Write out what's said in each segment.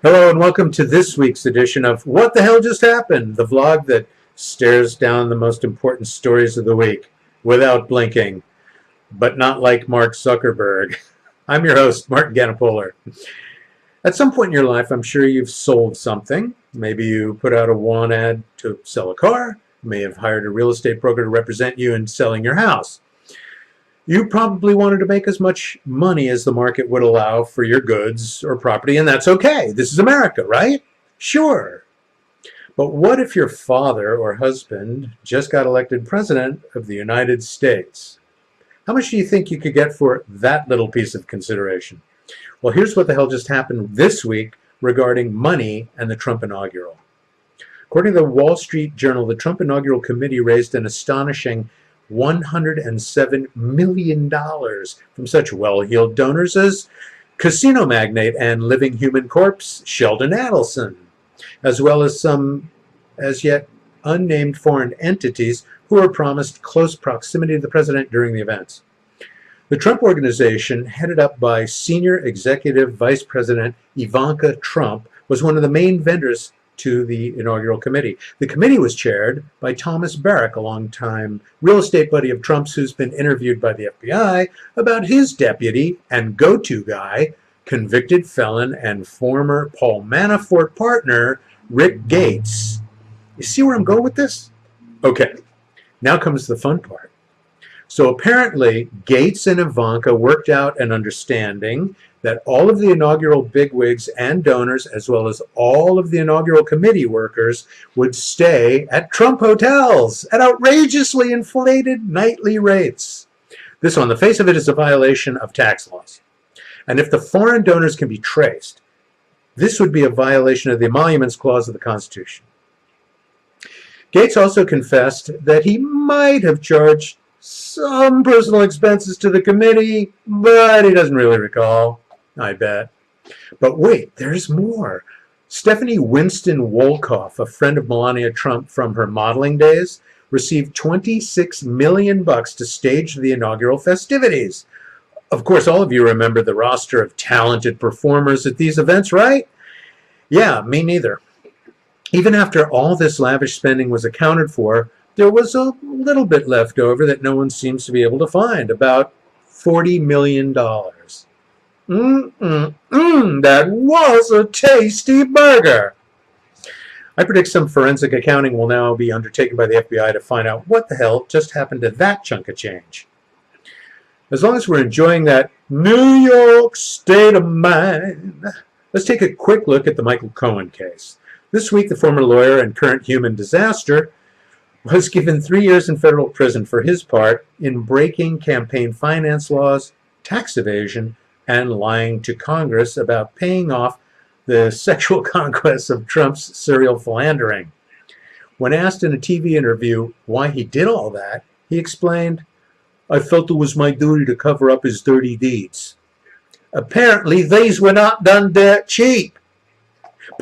Hello and welcome to this week's edition of What the Hell Just Happened, the vlog that stares down the most important stories of the week without blinking, but not like Mark Zuckerberg. I'm your host, Mark Gannipoler. At some point in your life, I'm sure you've sold something. Maybe you put out a want ad to sell a car. You may have hired a real estate broker to represent you in selling your house. You probably wanted to make as much money as the market would allow for your goods or property, and that's okay. This is America, right? Sure. But what if your father or husband just got elected president of the United States? How much do you think you could get for that little piece of consideration? Well, here's what the hell just happened this week regarding money and the Trump inaugural. According to the Wall Street Journal, the Trump inaugural committee raised an astonishing $107 million from such well-heeled donors as casino magnate and living human corpse Sheldon Adelson, as well as some as yet unnamed foreign entities who were promised close proximity to the president during the events. The Trump Organization, headed up by Senior Executive Vice President Ivanka Trump, was one of the main vendors to the inaugural committee. The committee was chaired by Thomas Barrack, a longtime real estate buddy of Trump's who's been interviewed by the FBI about his deputy and go-to guy, convicted felon and former Paul Manafort partner, Rick Gates. You see where I'm going with this? Okay, now comes the fun part. So apparently, Gates and Ivanka worked out an understanding that all of the inaugural bigwigs and donors, as well as all of the inaugural committee workers, would stay at Trump hotels at outrageously inflated nightly rates. This, on the face of it, is a violation of tax laws. And if the foreign donors can be traced, this would be a violation of the Emoluments Clause of the Constitution. Gates also confessed that he might have charged some personal expenses to the committee, but he doesn't really recall, I bet. But wait, there's more. Stephanie Winston Wolkoff, a friend of Melania Trump from her modeling days, received $26 million to stage the inaugural festivities. Of course, all of you remember the roster of talented performers at these events, right? Yeah, me neither. Even after all this lavish spending was accounted for, there was a little bit left over that no one seems to be able to find, about $40 million. That was a tasty burger. I predict some forensic accounting will now be undertaken by the FBI to find out what the hell just happened to that chunk of change. As long as we're enjoying that New York state of mind, let's take a quick look at the Michael Cohen case. This week, the former lawyer and current human disaster was given 3 years in federal prison for his part in breaking campaign finance laws, tax evasion, and lying to Congress about paying off the sexual conquests of Trump's serial philandering. When asked in a TV interview why he did all that, he explained, "I felt it was my duty to cover up his dirty deeds." Apparently, these were not done dirt cheap,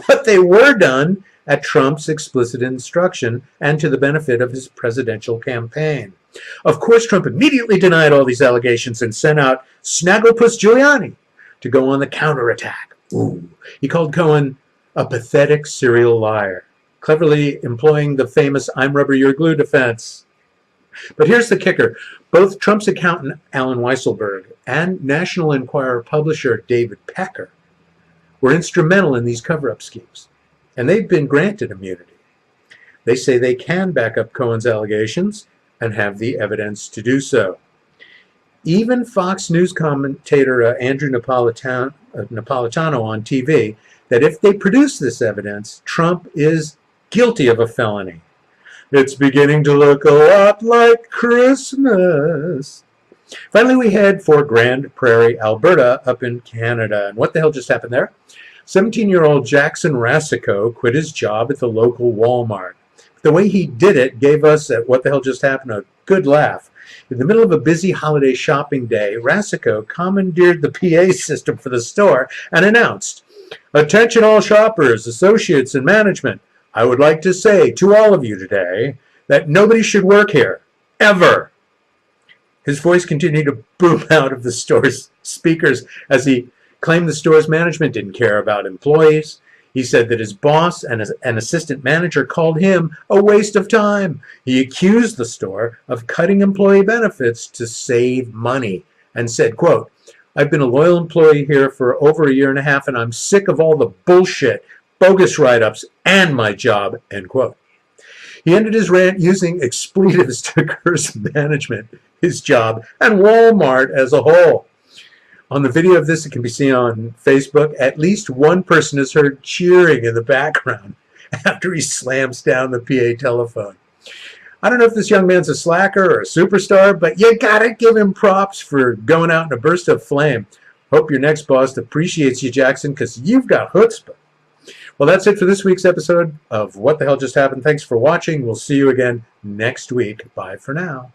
but they were done at Trump's explicit instruction and to the benefit of his presidential campaign. Of course, Trump immediately denied all these allegations and sent out Snagglepuss Giuliani to go on the counterattack. He called Cohen a pathetic serial liar, cleverly employing the famous "I'm rubber, you're glue" defense. But here's the kicker. Both Trump's accountant, Alan Weisselberg, and National Enquirer publisher David Pecker were instrumental in these cover-up schemes, and they've been granted immunity. They say they can back up Cohen's allegations and have the evidence to do so. Even Fox News commentator Andrew Napolitano on TV, that if they produce this evidence, Trump is guilty of a felony. It's beginning to look a lot like Christmas. Finally, we head for Grand Prairie, Alberta, up in Canada. And what the hell just happened there? 17-year-old Jackson Rasico quit his job at the local Walmart. The way he did it gave us, at What the Hell Just Happened, a good laugh. In the middle of a busy holiday shopping day, Rasico commandeered the PA system for the store and announced, "Attention all shoppers, associates, and management. I would like to say to all of you today that nobody should work here, ever." His voice continued to boom out of the store's speakers as he claimed the store's management didn't care about employees. He said that his boss and an assistant manager called him a waste of time. He accused the store of cutting employee benefits to save money and said, quote, "I've been a loyal employee here for over a year and a half, and I'm sick of all the bullshit, bogus write-ups, and my job," end quote. He ended his rant using expletives to curse management, his job, and Walmart as a whole. On the video of this, it can be seen on Facebook. At least one person is heard cheering in the background after he slams down the PA telephone. I don't know if this young man's a slacker or a superstar, but you gotta give him props for going out in a burst of flame. Hope your next boss appreciates you, Jackson, because you've got chutzpah. Well, that's it for this week's episode of What the Hell Just Happened. Thanks for watching. We'll see you again next week. Bye for now.